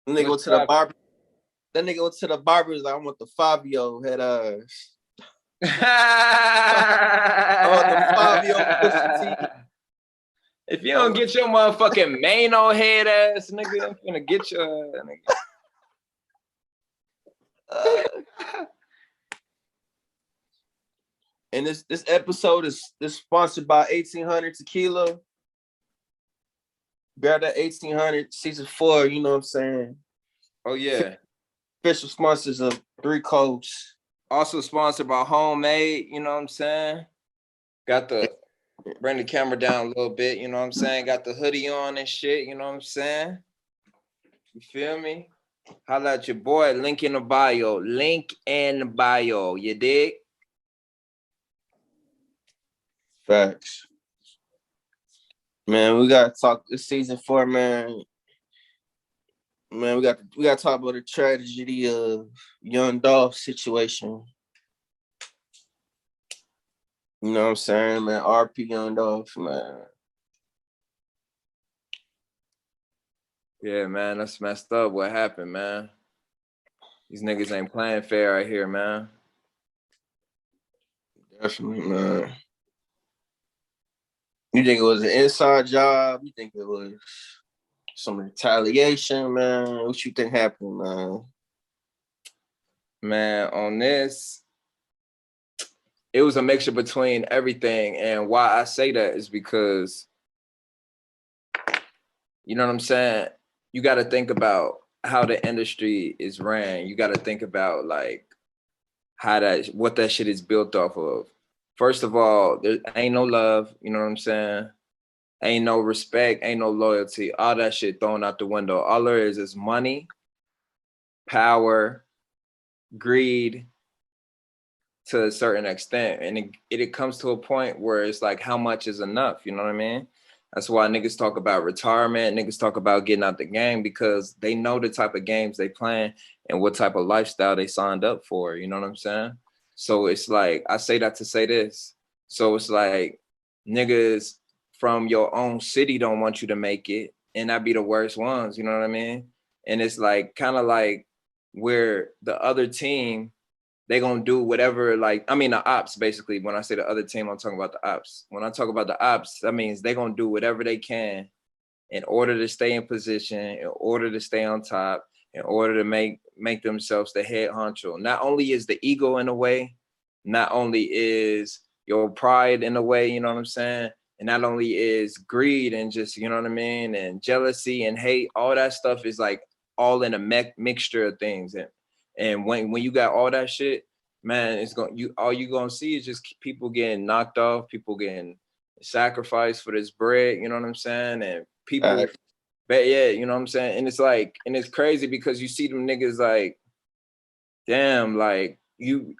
Nigga What's went to the up? barber. That nigga went to the barber. Was like, I want the Fabio head ass. I want the Fabio Pusha T. If you don't get your motherfucking Mano head ass nigga, I'm gonna get your nigga. And this episode is sponsored by 1800 Tequila. Grab that 1800 season 4. You know what I'm saying? Oh yeah. Official sponsors of Three Coats. Also sponsored by Homemade. You know what I'm saying? Got the bring the camera down a little bit. You know what I'm saying? Got the hoodie on and shit. You know what I'm saying? You feel me? Holla at your boy. Link in the bio. Link in the bio. You dig? Facts. Man, we gotta talk this season 4, man. Man, we gotta talk about the tragedy of young Dolph situation. You know what I'm saying, man? R.I.P. young Dolph, man. Yeah, man, that's messed up. What happened, man? These niggas ain't playing fair out here, man. Definitely, man. You think it was an inside job? You think it was some retaliation, man? What you think happened, man? Man, on this, it was a mixture between everything. And why I say that is because, you know what I'm saying? You got to think about how the industry is ran. You got to think about like what that shit is built off of. First of all, there ain't no love. You know what I'm saying? Ain't no respect. Ain't no loyalty. All that shit thrown out the window. All there is money, power, greed, to a certain extent, and it comes to a point where it's like, how much is enough? You know what I mean? That's why niggas talk about retirement. Niggas talk about getting out the game because they know the type of games they playing and what type of lifestyle they signed up for. You know what I'm saying? So it's like, I say that to say this. So it's like niggas from your own city don't want you to make it, and that be the worst ones. You know what I mean? And it's like kind of like where the other team, they gonna do whatever, like, I mean the ops, basically. When I say the other team, I'm talking about the ops. When I talk about the ops, that means they gonna do whatever they can in order to stay in position, in order to stay on top, in order to make themselves the head honcho. Not only is the ego in the way, not only is your pride in the way, you know what I'm saying? And not only is greed and just, you know what I mean, and jealousy and hate, all that stuff is like all in a mixture of things. And when you got all that shit, man, it's going you all you gonna see is just people getting knocked off, people getting sacrificed for this bread. You know what I'm saying? And people, but yeah, you know what I'm saying. And it's like, and it's crazy because you see them niggas like, damn, like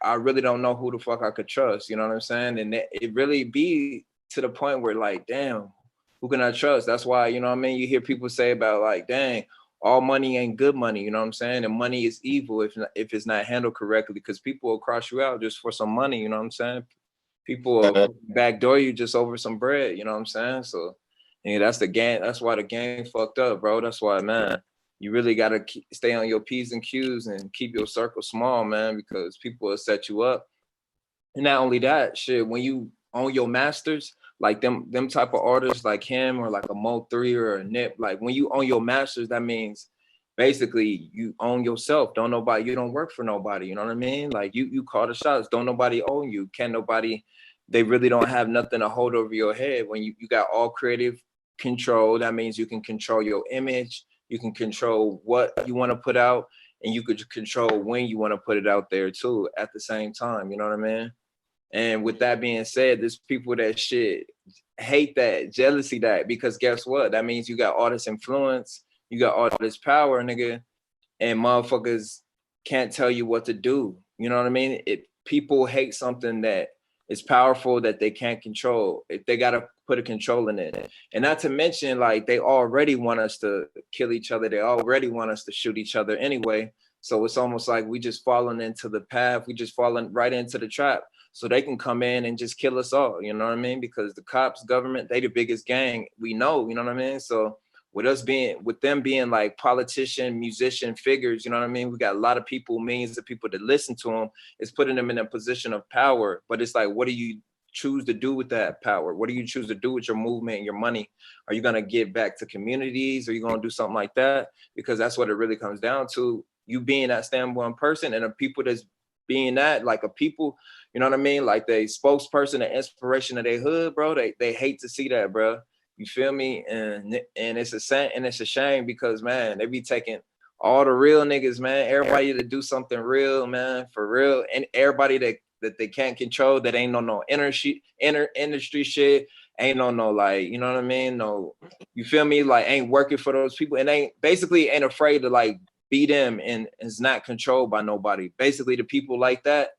I really don't know who the fuck I could trust. You know what I'm saying? And it really be to the point where like, damn, who can I trust? That's why, you know what I mean? You hear people say about like, dang, all money ain't good money. You know what I'm saying? And money is evil if it's not handled correctly, because people will cross you out just for some money. You know what I'm saying? People will backdoor you just over some bread. You know what I'm saying? So, yeah, that's the game. That's why the game fucked up, bro. That's why, man, you really got to stay on your P's and Q's and keep your circle small, man, because people will set you up. And not only that, shit, when you own your masters, like them type of artists like him or like a Mo3 or a Nip, like when you own your masters, that means basically you own yourself. Don't nobody, you don't work for nobody. You know what I mean? Like you call the shots. Don't nobody own you. Can't nobody, they really don't have nothing to hold over your head. When you got all creative control, that means you can control your image, you can control what you want to put out, and you could control when you want to put it out there too at the same time. You know what I mean? And with that being said, there's people that shit hate that, jealousy that, because guess what? That means you got all this influence, you got all this power, nigga, and motherfuckers can't tell you what to do. You know what I mean? People hate something that is powerful that they can't control. If they gotta put a control in it. And not to mention, like, they already want us to kill each other. They already want us to shoot each other anyway. So it's almost like we just falling into the path. We just falling right into the trap. So they can come in and just kill us all. You know what I mean? Because the cops, government, they the biggest gang we know. You know what I mean? So with them being like politician, musician figures, you know what I mean? We got a lot of people, millions of people that listen to them. It's putting them in a position of power. But it's like, what do you choose to do with that power? What do you choose to do with your movement and your money? Are you going to give back to communities? Are you going to do something like that? Because that's what it really comes down to. You being that standpoint person, and the people that's being that, like a people, you know what I mean? Like the spokesperson, the inspiration of their hood, bro. They hate to see that, bro. You feel me? And it's a shame because, man, they be taking all the real niggas, man, everybody to do something real, man, for real, and everybody that they can't control, that ain't no industry shit, ain't no like, you know what I mean? No, you feel me? Like ain't working for those people, and ain't afraid to like be them, and is not controlled by nobody. Basically, the people like that,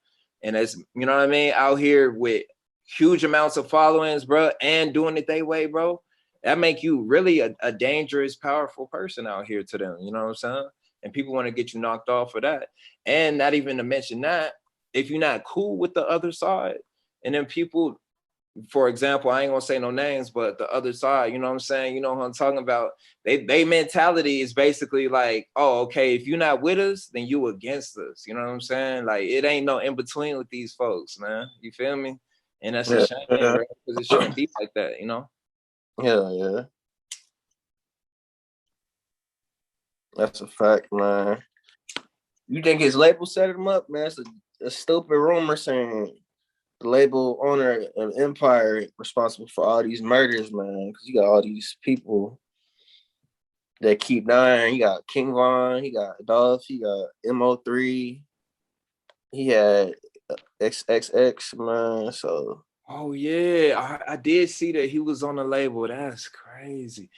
and it's, you know what I mean, out here with huge amounts of followings, bro, and doing it their way, bro. That make you really a dangerous, powerful person out here to them. You know what I'm saying? And people want to get you knocked off for that. And not even to mention that, if you're not cool with the other side, and then people, for example, I ain't gonna say no names, but the other side, you know what I'm saying? You know what I'm talking about? They mentality is basically like, oh, okay, if you're not with us, then you against us. You know what I'm saying? Like it ain't no in between with these folks, man. You feel me? And that's a shame, bro, because it shouldn't be like that, you know? Yeah. That's a fact, man. You think his label set him up, man? It's a stupid rumor saying the label owner of Empire responsible for all these murders, man. Because you got all these people that keep dying. He got King Von, he got Dolph, he got MO3, he had XXX, man. So, oh yeah, I did see that he was on the label. That's crazy.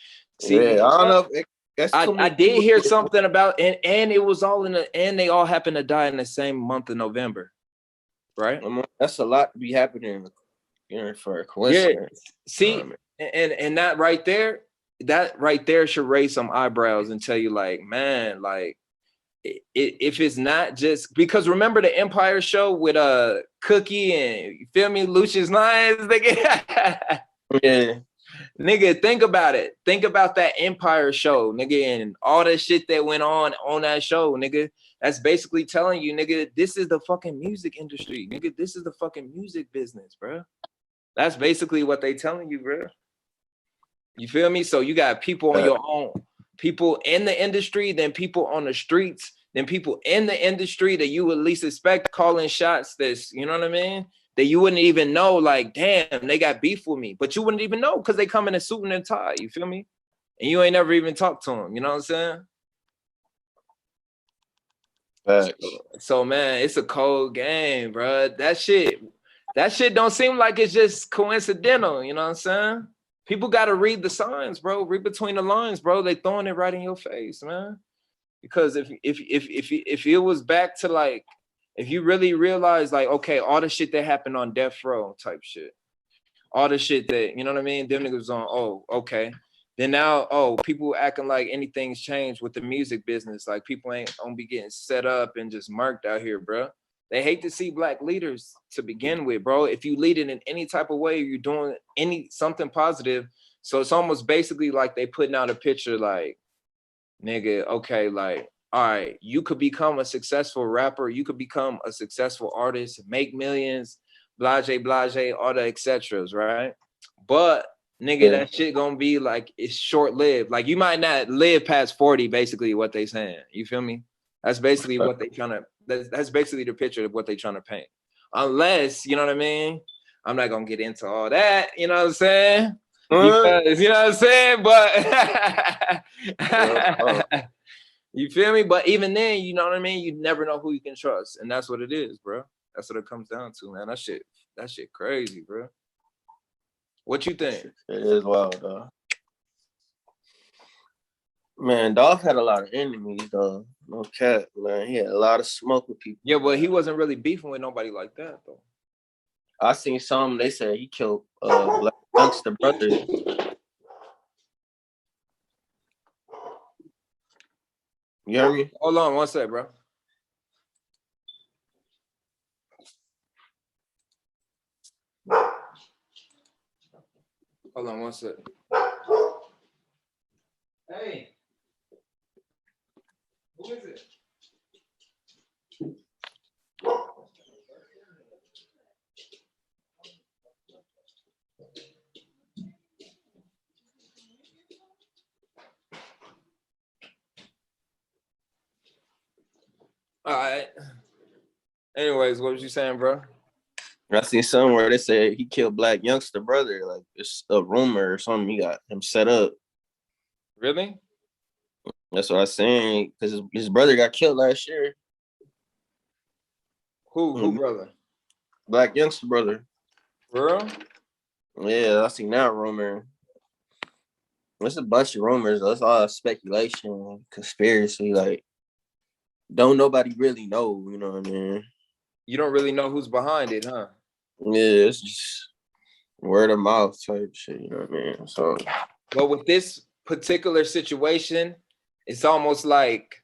See, yeah, I don't know if that's too I many did people. hear something about, and it was all and they all happened to die in the same month of November, right? That's a lot to be happening, you know, for a Yeah. coincidence. See, and that right there should raise some eyebrows and tell you like, man, like if it's not just because, remember the Empire show with Cookie and, you feel me, Lucius Lyons, nigga. Yeah. Nigga, think about it. Think about that Empire show, nigga, and all that shit that went on that show, nigga. That's basically telling you, nigga, this is the fucking music industry, nigga. This is the fucking music business, bro. That's basically what they telling you, bro. You feel me? So you got people on your own, people in the industry, then people on the streets, then people in the industry that you would least expect calling shots that's, you know what I mean? That you wouldn't even know, like, damn, they got beef with me. But you wouldn't even know because they come in a suit and tie, you feel me? And you ain't never even talked to them, you know what I'm saying? So man, it's a cold game, bro. That shit don't seem like it's just coincidental, you know what I'm saying? People got to read the signs, bro. Read between the lines, bro. They throwing it right in your face, man. Because if it was back to like, if you really realize like, okay, all the shit that happened on death row type shit, all the shit that, you know what I mean, them niggas on, oh, okay. Then now, oh, people acting like anything's changed with the music business. Like people ain't gonna be getting set up and just marked out here, bro. They hate to see black leaders to begin with, bro. If you lead it in any type of way, you're doing something positive. So it's almost basically like they putting out a picture like, nigga, okay, like, all right, you could become a successful rapper, you could become a successful artist, make millions, blase, all the etceteras, right? But nigga, that shit gonna be like, it's short-lived. Like you might not live past 40, basically what they saying. You feel me? That's basically what they trying to, that's basically the picture of what they trying to paint. Unless, you know what I mean? I'm not gonna get into all that, you know what I'm saying? Because, you know what I'm saying? But you feel me? But even then, you know what I mean? You never know who you can trust. And that's what it is, bro. That's what it comes down to, man. That shit crazy, bro. What you think? It is wild, though. Man, Dolph had a lot of enemies, though. No cap, man. He had a lot of smoke with people. Yeah, but he wasn't really beefing with nobody like that, though. I seen some, they said he killed Black Youngster brother. You hear me? Hold on one sec, bro. Hold on one sec. Anyways, what was you saying, bro? I seen somewhere they said he killed black youngster brother. Like it's a rumor or something. He got him set up. Really? That's what I was saying. Because his brother got killed last year. Who brother? Black youngster brother. For real? Yeah, I seen that rumor. There's a bunch of rumors. That's all speculation, conspiracy. Like, don't nobody really know. You know what I mean? You don't really know who's behind it, huh? Yeah, it's just word of mouth type shit. You know what I mean? So, Well, with this particular situation, it's almost like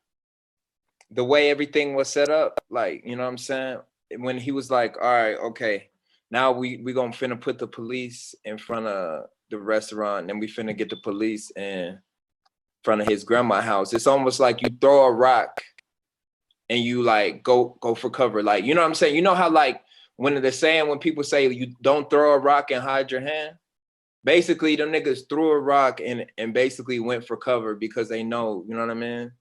the way everything was set up. Like, you know what I'm saying? When he was like, all right, okay, now we gonna finna put the police in front of the restaurant, and we finna get the police in front of his grandma's house. It's almost like you throw a rock and you like go for cover. Like, you know what I'm saying? You know how like when they're saying, when people say you don't throw a rock and hide your hand, basically them niggas threw a rock and basically went for cover because they know, you know what I mean?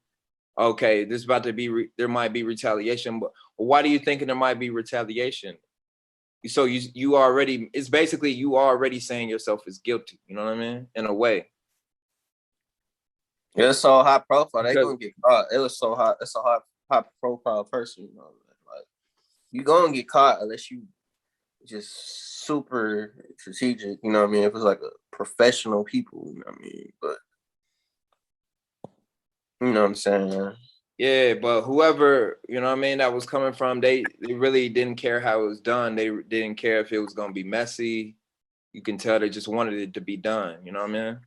Okay, this is about to be, there might be retaliation, but why do you think there might be retaliation? So you already, it's basically you already saying yourself is guilty, you know what I mean? In a way. yeah, it's so high profile. They Because gonna get caught. It was so hot. It's a high profile person. You know, like you gonna get caught unless you just super strategic. You know what I mean? If it's like a professional people. You know what I mean? But you know what I'm saying? yeah, but whoever, you know what I mean, that was coming from, they really didn't care how it was done. They didn't care if it was gonna be messy. You can tell they just wanted it to be done, you know what I mean?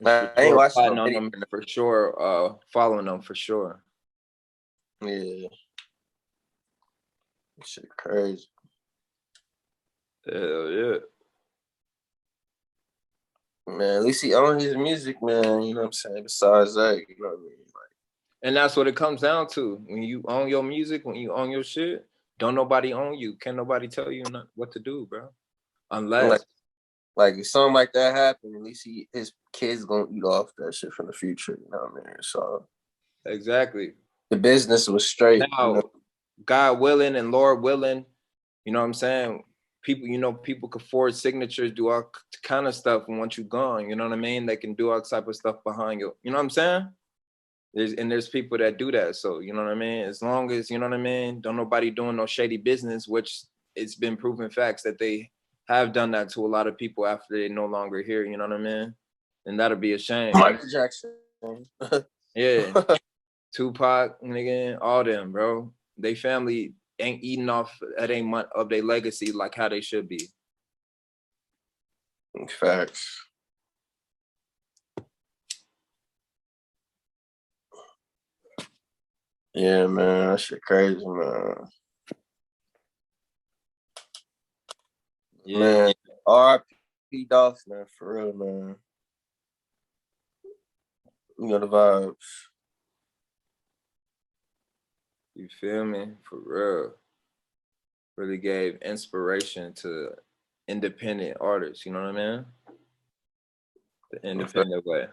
For I ain't sure, watching no plotting on video. them, for sure, following them for sure. Yeah, shit crazy. Hell yeah. Man, at least he owns his music, man. You know what I'm saying? Besides that, you know what I mean? And that's what it comes down to. When you own your music, when you own your shit, don't nobody own you. Can't nobody tell you what to do, bro. Unless Like if something like that happened, at least his kids gonna eat off that shit from the future. You know what I mean? So exactly. the business was straight. You Now, know, God willing and Lord willing, you know what I'm saying? People, you know, people can forge signatures, do all kind of stuff. And once you're gone, you know what I mean? They can do all type of stuff behind you. You know what I'm saying? There's people that do that. So, you know what I mean? As long as, you know what I mean, don't nobody doing no shady business, which it's been proven facts that they have done that to a lot of people after they're no longer here, you know what I mean? And that'll be a shame. Michael Jackson. Yeah. Tupac, nigga, all them, bro. They family ain't eating off at a month of their legacy like how they should be. Facts. Yeah, man, that shit crazy, man. Yeah. Man, R.I.P. Dolph, man, for real, man. You know the vibes. You feel me? For real. Really gave inspiration to independent artists, you know what I mean? The independent way.